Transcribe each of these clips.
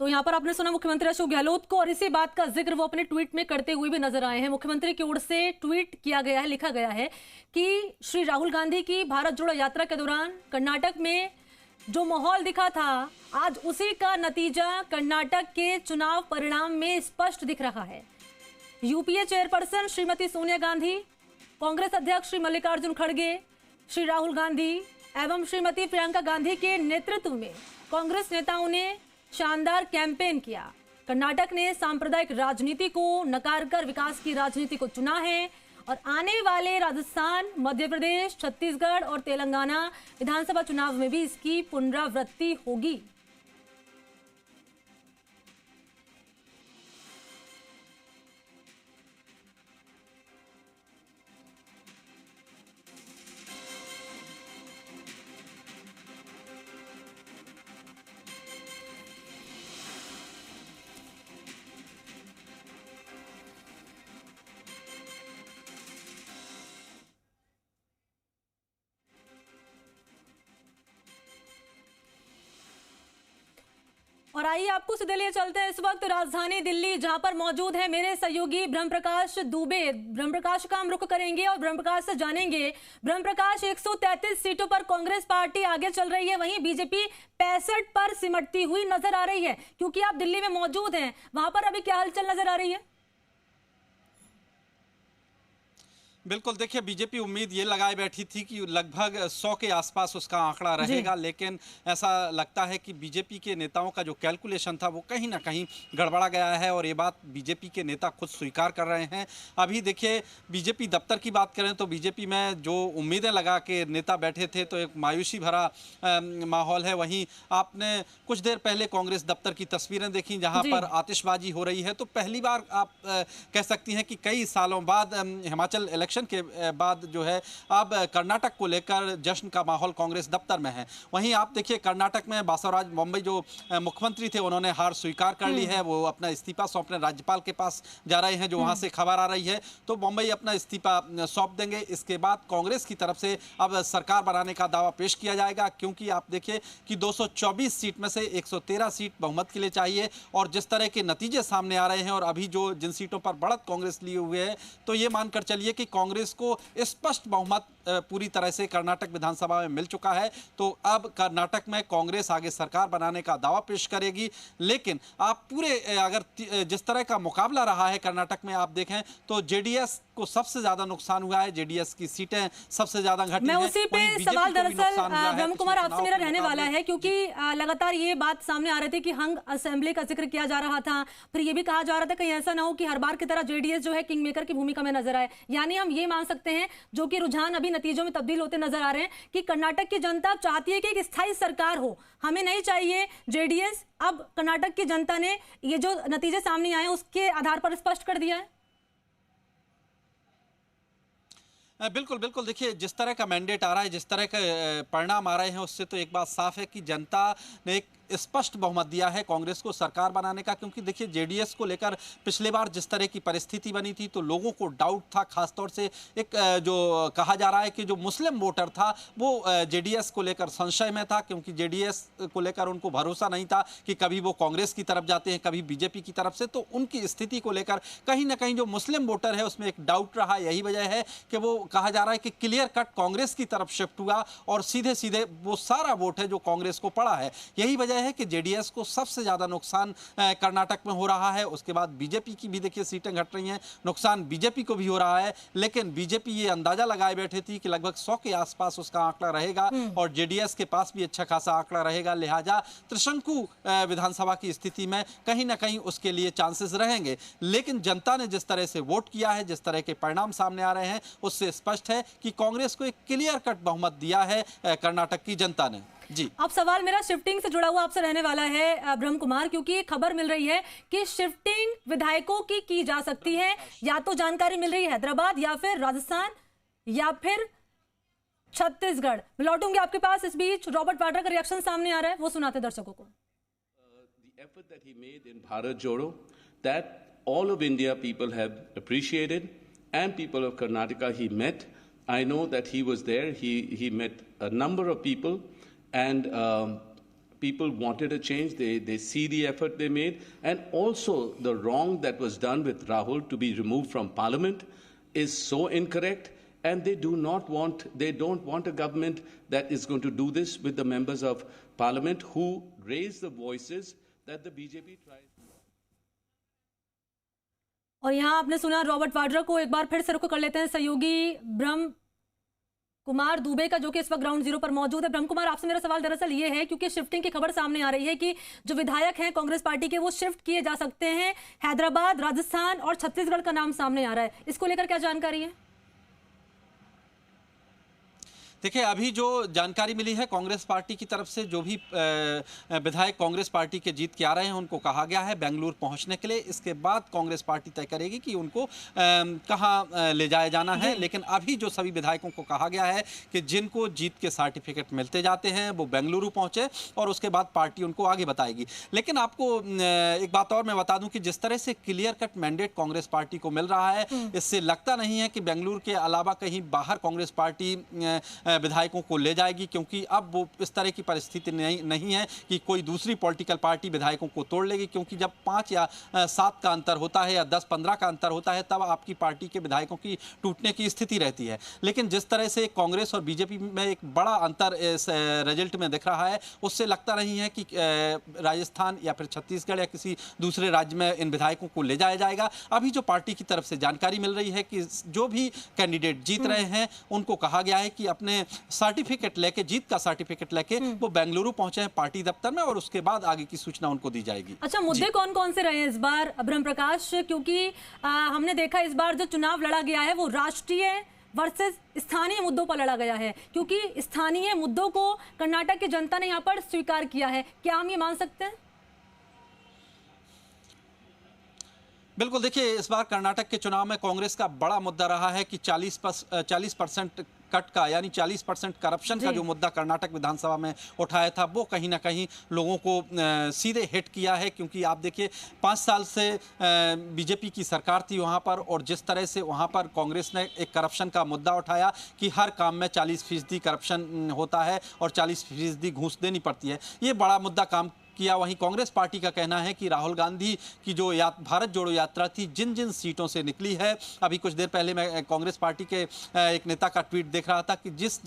तो यहाँ पर आपने सुना मुख्यमंत्री अशोक गहलोत को, और इसी बात का जिक्र वो अपने ट्वीट में करते हुए भी नजर आए हैं। मुख्यमंत्री की ओर से ट्वीट किया गया है, लिखा गया है कि श्री राहुल गांधी की भारत जोड़ो यात्रा के दौरान कर्नाटक में जो माहौल दिखा था, आज उसी का नतीजा कर्नाटक के चुनाव परिणाम में स्पष्ट दिख रहा है। यूपीए चेयरपर्सन श्रीमती सोनिया गांधी, कांग्रेस अध्यक्ष श्री मल्लिकार्जुन खड़गे, श्री राहुल गांधी एवं श्रीमती प्रियंका गांधी के नेतृत्व में कांग्रेस नेताओं ने शानदार कैंपेन किया। कर्नाटक ने सांप्रदायिक राजनीति को नकार कर विकास की राजनीति को चुना है और आने वाले राजस्थान, मध्य प्रदेश, छत्तीसगढ़ और तेलंगाना विधानसभा चुनाव में भी इसकी पुनरावृत्ति होगी। और आइए आपको सीधे लिए चलते हैं इस वक्त राजधानी दिल्ली, जहां पर मौजूद है मेरे सहयोगी ब्रह्मप्रकाश दुबे। ब्रह्मप्रकाश का हम रुख करेंगे और ब्रह्मप्रकाश से जानेंगे। ब्रह्मप्रकाश, 133 सीटों पर कांग्रेस पार्टी आगे चल रही है, वहीं बीजेपी 65 पर सिमटती हुई नजर आ रही है। क्योंकि आप दिल्ली में मौजूद हैं, वहां पर अभी क्या हलचल नजर आ रही है? बिल्कुल, देखिए बीजेपी उम्मीद ये लगाए बैठी थी कि लगभग 100 के आसपास उसका आंकड़ा रहेगा, लेकिन ऐसा लगता है कि बीजेपी के नेताओं का जो कैलकुलेशन था वो कहीं ना कहीं गड़बड़ा गया है, और ये बात बीजेपी के नेता खुद स्वीकार कर रहे हैं। अभी देखिए बीजेपी दफ्तर की बात करें तो बीजेपी में जो उम्मीदें लगा के नेता बैठे थे तो एक मायूसी भरा माहौल है। वहीं आपने कुछ देर पहले कांग्रेस दफ्तर की तस्वीरें देखी जहाँ पर आतिशबाजी हो रही है। तो पहली बार आप कह सकती हैं कि कई सालों बाद हिमाचल इलेक्शन के बाद जो है अब कर्नाटक को लेकर जश्न का माहौल कांग्रेस दफ्तर में है। वहीं आप देखिए कर्नाटक में बासवराज बॉम्बे जो मुख्यमंत्री थे उन्होंने हार स्वीकार कर ली है, वो अपना इस्तीफा सौंपने राज्यपाल के पास जा रहे हैं, जो वहां से खबर आ रही है। तो बॉम्बे अपना इस्तीफा सौंप देंगे। इसके बाद कांग्रेस की तरफ से अब सरकार बनाने का दावा पेश किया जाएगा, क्योंकि आप देखिए कि 224 सीट में से 113 सीट बहुमत के लिए चाहिए, और जिस तरह के नतीजे सामने आ रहे हैं और अभी जो जिन सीटों पर बढ़त कांग्रेस लिए हुए है, तो ये मानकर चलिए कि कांग्रेस को स्पष्ट बहुमत पूरी तरह से कर्नाटक विधानसभा में मिल चुका है। तो अब कर्नाटक में कांग्रेस आगे सरकार बनाने का दावा पेश करेगी। लेकिन आप पूरे अगर जिस तरह का मुकाबला रहा है कर्नाटक में आप देखें तो जेडीएस को सबसे ज्यादा नुकसान हुआ है, जेडीएस की सीटें सबसे ज्यादा घटी हैं। मैं उसी पे सवाल दरअसल ब्रह्म कुमार आपसे मेरा रहने वाला है, क्योंकि लगातार ये बात सामने आ रही थी कि हंग असेंबली का जिक्र किया जा रहा था, फिर ये भी कहा जा रहा था कहीं ऐसा ना हो कि हर बार की तरह जेडीएस जो है किंग मेकर की भूमिका में नजर आए। यानी हम ये मान सकते हैं, जो कि रुझान अभी नतीजों में तब्दील होते नजर आ रहे हैं, कि कर्नाटक की जनता चाहती है कि एक स्थायी सरकार हो, हमें नहीं चाहिए जेडीएस। अब कर्नाटक की जनता ने ये जो नतीजे सामने आए उसके आधार पर स्पष्ट कर दिया है। बिल्कुल बिल्कुल, देखिए जिस तरह का मैंडेट आ रहा है, जिस तरह के परिणाम आ रहे हैं, उससे तो एक बात साफ है कि जनता ने एक स्पष्ट बहुमत दिया है कांग्रेस को सरकार बनाने का। क्योंकि देखिए जेडीएस को लेकर पिछले बार जिस तरह की परिस्थिति बनी थी तो लोगों को डाउट था, खासतौर से एक जो कहा जा रहा है कि जो मुस्लिम वोटर था वो जेडीएस को लेकर संशय में था, क्योंकि जेडीएस को लेकर उनको भरोसा नहीं था कि कभी वो कांग्रेस की तरफ जाते हैं, कभी बीजेपी की तरफ से। तो उनकी स्थिति को लेकर कहीं ना कहीं जो मुस्लिम वोटर है उसमें एक डाउट रहा। यही वजह है कि वो कहा जा रहा है कि क्लियर कट कांग्रेस की तरफ शिफ्ट हुआ और सीधे सीधे वो सारा वोट है जो कांग्रेस को पड़ा है। यही वजह है कि जेडीएस को सबसे ज्यादा नुकसान कर्नाटक में हो रहा है। उसके बाद बीजेपी की भी देखिए सीटें घट रही हैं, नुकसान बीजेपी को भी हो रहा है। लेकिन बीजेपी ये अंदाजा लगाए बैठे थी कि लगभग 100 के आसपास उसका आंकड़ा रहेगा और जेडीएस के पास भी अच्छा खासा आंकड़ा रहेगा। लिहाजा त्रिशंकु विधानसभा की स्थिति में कहीं ना कहीं उसके लिए चांसेस रहेंगे। लेकिन जनता ने जिस तरह से वोट किया है, जिस तरह के परिणाम सामने आ रहे हैं, उससे स्पष्ट है कि कांग्रेस को एक क्लियर कट बहुमत दिया है कर्नाटक की जनता ने। जी, अब सवाल मेरा शिफ्टिंग से जुड़ा हुआ आपसे रहने वाला है ब्रह्म कुमार, क्योंकि खबर मिल रही है कि शिफ्टिंग विधायकों की जा सकती है। या तो जानकारी मिल रही है हैदराबाद या फिर राजस्थान या फिर छत्तीसगढ़। मैं लौटूंगी आपके पास, इस बीच रॉबर्ट वाड्रा का रिएक्शन सामने आ रहा है, वो सुनाते दर्शकों को। The effort that he made in Bharat Jodo, that all of India people have appreciated, and people of Karnataka he met. I know that he was there. He met a number of people, and People wanted a change. They see the effort they made, and also the wrong that was done with Rahul to be removed from Parliament is so incorrect. And they don't want a government that is going to do this with the members of Parliament who raise the voices that the BJP tries. और यहाँ आपने सुना Robert Vadra को। एक बार फिर से रुको कर लेते हैं सहयोगी ब्रह्म कुमार दुबे का, जो कि इस वक्त ग्राउंड जीरो पर मौजूद है। ब्रह्म कुमार, आपसे मेरा सवाल दरअसल ये है, क्योंकि शिफ्टिंग की खबर सामने आ रही है कि जो विधायक हैं कांग्रेस पार्टी के वो शिफ्ट किए जा सकते हैं। हैदराबाद, राजस्थान और छत्तीसगढ़ का नाम सामने आ रहा है, इसको लेकर क्या जानकारी है? देखिए, अभी जो जानकारी मिली है कांग्रेस पार्टी की तरफ से, जो भी विधायक कांग्रेस पार्टी के जीत के आ रहे हैं उनको कहा गया है बेंगलुरु पहुंचने के लिए। इसके बाद कांग्रेस पार्टी तय करेगी कि उनको कहां ले जाया जाना है। लेकिन अभी जो सभी विधायकों को कहा गया है कि जिनको जीत के सर्टिफिकेट मिलते जाते हैं वो बेंगलुरु पहुंचे और उसके बाद पार्टी उनको आगे बताएगी। लेकिन आपको एक बात और मैं बता दूं कि जिस तरह से clear cut mandate Congress party को मिल रहा है, इससे लगता नहीं है कि बेंगलुरु के अलावा कहीं बाहर कांग्रेस पार्टी विधायकों को ले जाएगी, क्योंकि अब वो इस तरह की परिस्थिति नहीं है कि कोई दूसरी पॉलिटिकल पार्टी विधायकों को तोड़ लेगी। क्योंकि जब 5 या 7 का अंतर होता है या 10-15 का अंतर होता है, तब आपकी पार्टी के विधायकों की टूटने की स्थिति रहती है। लेकिन जिस तरह से कांग्रेस और बीजेपी में एक बड़ा अंतर इस रिजल्ट में दिख रहा है, उससे लगता नहीं है कि राजस्थान या फिर छत्तीसगढ़ या किसी दूसरे राज्य में इन विधायकों को ले जाया जाएगा। अभी जो पार्टी की तरफ से जानकारी मिल रही है कि जो भी कैंडिडेट जीत रहे हैं उनको कहा गया है कि अपने सर्टिफिकेट लेके, जीत का सर्टिफिकेट लेके वो बेंगलुरु पहुंचे हैं पार्टी दफ्तर में, और उसके बाद आगे की सूचना उनको दी जाएगी। अच्छा, मुद्दे कौन कौन से रहे हैं इस बार ब्रह्म प्रकाश? क्योंकि हमने देखा इस बार जो चुनाव लड़ा गया है वो राष्ट्रीय वर्सेस स्थानीय मुद्दों पर लड़ा गया है, क्योंकि स्थानीय मुद्दों को कर्नाटक की जनता ने यहाँ पर स्वीकार किया है। क्या हम ये मान सकते हैं? बिल्कुल, देखिए, इस बार कर्नाटक के चुनाव में कांग्रेस का बड़ा मुद्दा रहा है कि 40% कट का, यानी 40% करप्शन का जो मुद्दा कर्नाटक विधानसभा में उठाया था, वो कहीं ना कहीं लोगों को सीधे हिट किया है। क्योंकि आप देखिए, 5 साल से बीजेपी की सरकार थी वहाँ पर, और जिस तरह से वहाँ पर कांग्रेस ने एक करप्शन का मुद्दा उठाया कि हर काम में 40% करप्शन होता है और 40% घूस देनी पड़ती है, ये बड़ा मुद्दा काम किया। वहीं कांग्रेस पार्टी का कहना है कि राहुल गांधी की जो भारत जोड़ो यात्रा थी, जिन जिन सीटों से निकली है, अभी कुछ देर पहले मैं कांग्रेस पार्टी के एक नेता का ट्वीट देख रहा था कि जिस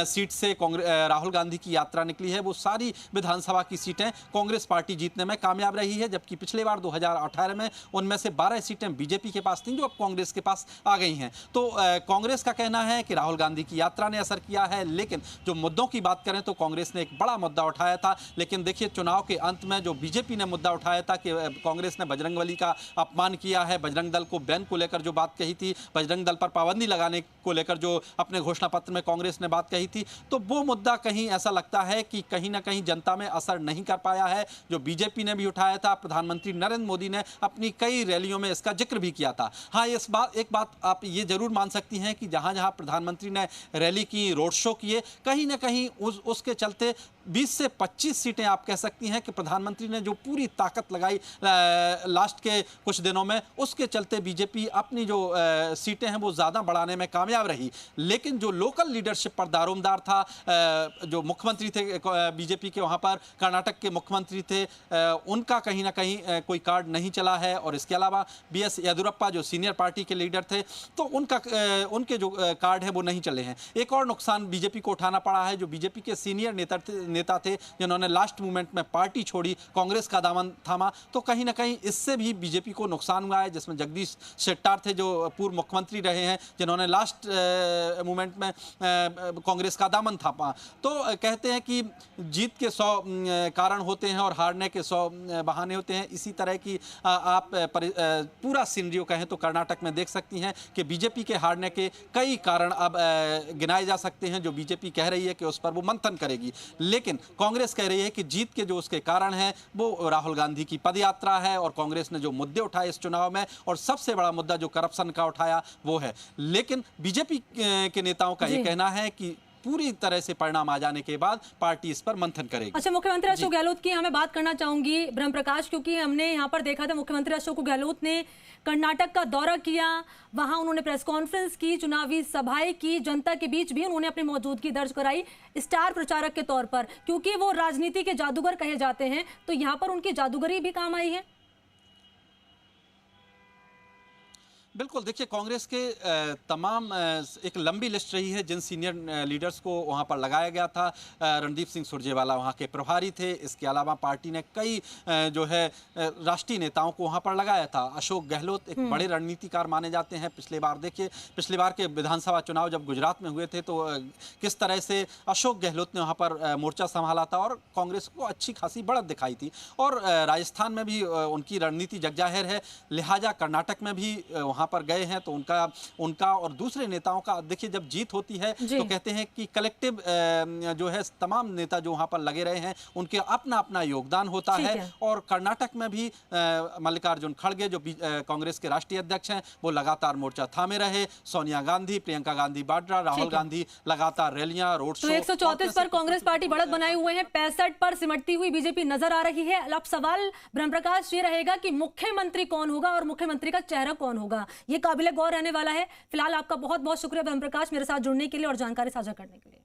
सीट से राहुल गांधी की यात्रा निकली है, वो सारी विधानसभा की सीटें कांग्रेस पार्टी जीतने में कामयाब रही है। जबकि पिछले बार 2018 में उनमें से 12 सीटें बीजेपी के पास थीं, जो अब कांग्रेस के पास आ गई हैं। तो कांग्रेस का कहना है कि राहुल गांधी की यात्रा ने असर किया है। लेकिन जो मुद्दों की बात करें तो कांग्रेस ने एक बड़ा मुद्दा उठाया था। लेकिन देखिए, चुनाव के अंत में जो बीजेपी ने मुद्दा उठाया था कि कांग्रेस ने बजरंगबली का अपमान किया है, बजरंग दल को बैन को लेकर जो बात कही थी, बजरंग दल पर पाबंदी लगाने को लेकर जो अपने घोषणा पत्र में कांग्रेस ने बात कही थी, तो वो मुद्दा कहीं ऐसा लगता है कि कहीं ना कहीं जनता में असर नहीं कर पाया है। जो बीजेपी ने भी उठाया था, प्रधानमंत्री नरेंद्र मोदी ने अपनी कई रैलियों में इसका जिक्र भी किया था। हाँ, एक बात आप ये जरूर मान सकती हैं कि जहां जहां प्रधानमंत्री ने रैली की, रोड शो किए, कहीं ना कहीं उसके चलते 20 से 25 सीटें आप कह सकती हैं कि प्रधानमंत्री ने जो पूरी ताकत लगाई लास्ट के कुछ दिनों में, उसके चलते बीजेपी अपनी जो सीटें हैं वो ज़्यादा बढ़ाने में कामयाब रही। लेकिन जो लोकल लीडरशिप पर दारोमदार था, जो मुख्यमंत्री थे बीजेपी के वहाँ पर, कर्नाटक के मुख्यमंत्री थे, उनका कहीं ना कहीं कोई कार्ड नहीं चला है। और इसके अलावा BS येदियुरप्पा जो सीनियर पार्टी के लीडर थे, तो उनके जो कार्ड है वो नहीं चले हैं। एक और नुकसान बीजेपी को उठाना पड़ा है। जो बीजेपी के सीनियर नेता थे जिन्होंने लास्ट मोमेंट में पार्टी छोड़ी, कांग्रेस का दामन थामा, तो कहीं ना कहीं इससे भी बीजेपी को नुकसान हुआ है। जिसमें जगदीश शेट्टार थे जो पूर्व मुख्यमंत्री रहे हैं, जिन्होंने लास्ट मोमेंट में कांग्रेस का दामन थामा। तो कहते हैं कि जीत के 100 कारण होते हैं और हारने के 100 बहाने होते हैं। इसी तरह की आप पूरा सिनेरियो कहें तो कर्नाटक में देख सकती हैं कि बीजेपी के हारने के कई कारण अब गिनाए जा सकते हैं, जो बीजेपी कह रही है कि उस पर वो मंथन करेगी। लेकिन कांग्रेस कह रही है कि जीत के जो उसके कारण हैं वो राहुल गांधी की पदयात्रा है, और कांग्रेस ने जो मुद्दे उठाए इस चुनाव में, और सबसे बड़ा मुद्दा जो करप्शन का उठाया वो है। लेकिन बीजेपी के नेताओं का ये कहना है कि पूरी तरह से परिणाम आ जाने के बाद पार्टी इस पर मंथन करेगी। अच्छा, मुख्यमंत्री अशोक गहलोत की हमें बात करना चाहूंगी ब्रह्म प्रकाश, क्योंकि हमने यहाँ पर देखा था मुख्यमंत्री अशोक गहलोत ने कर्नाटक का दौरा किया, वहां उन्होंने प्रेस कॉन्फ्रेंस की, चुनावी सभाएं की, जनता के बीच भी उन्होंने अपनी मौजूदगी दर्ज कराई स्टार प्रचारक के तौर पर, क्योंकि वो राजनीति के जादूगर कहे जाते हैं। तो यहाँ पर उनकी जादूगरी भी काम आई है। बिल्कुल, देखिए कांग्रेस के तमाम एक लंबी लिस्ट रही है जिन सीनियर लीडर्स को वहां पर लगाया गया था। रणदीप सिंह सुरजेवाला वहां के प्रभारी थे। इसके अलावा पार्टी ने कई जो है राष्ट्रीय नेताओं को वहां पर लगाया था। अशोक गहलोत एक बड़े रणनीतिकार माने जाते हैं। पिछले बार के विधानसभा चुनाव जब गुजरात में हुए थे तो किस तरह से अशोक गहलोत ने वहाँ पर मोर्चा संभाला था और कांग्रेस को अच्छी खासी बढ़त दिखाई थी। और राजस्थान में भी उनकी रणनीति जगजाहिर है, लिहाजा कर्नाटक में भी वहाँ पर गए हैं। तो उनका और दूसरे नेताओं का देखिए, जब जीत होती है तो कहते हैं कि कलेक्टिव जो है तमाम नेता जो वहां पर लगे रहे हैं उनके अपना अपना योगदान होता है। और कर्नाटक में भी मल्लिकार्जुन खड़गे जो कांग्रेस के राष्ट्रीय अध्यक्ष हैं वो लगातार मोर्चा थामे रहे। सोनिया गांधी, प्रियंका गांधी वाड्रा, राहुल गांधी लगातार रैलियां, रोड शो। 134 पर कांग्रेस पार्टी बढ़त बनाए हुए हैं, 65 पर सिमटती हुई बीजेपी नजर आ रही है। अब सवाल ब्रह्म प्रकाश ये रहेगा कि मुख्यमंत्री कौन होगा और मुख्यमंत्री का चेहरा कौन होगा, ये काबिले गौर रहने वाला है। फिलहाल आपका बहुत बहुत शुक्रिया ब्रह्म प्रकाश, मेरे साथ जुड़ने के लिए और जानकारी साझा करने के लिए।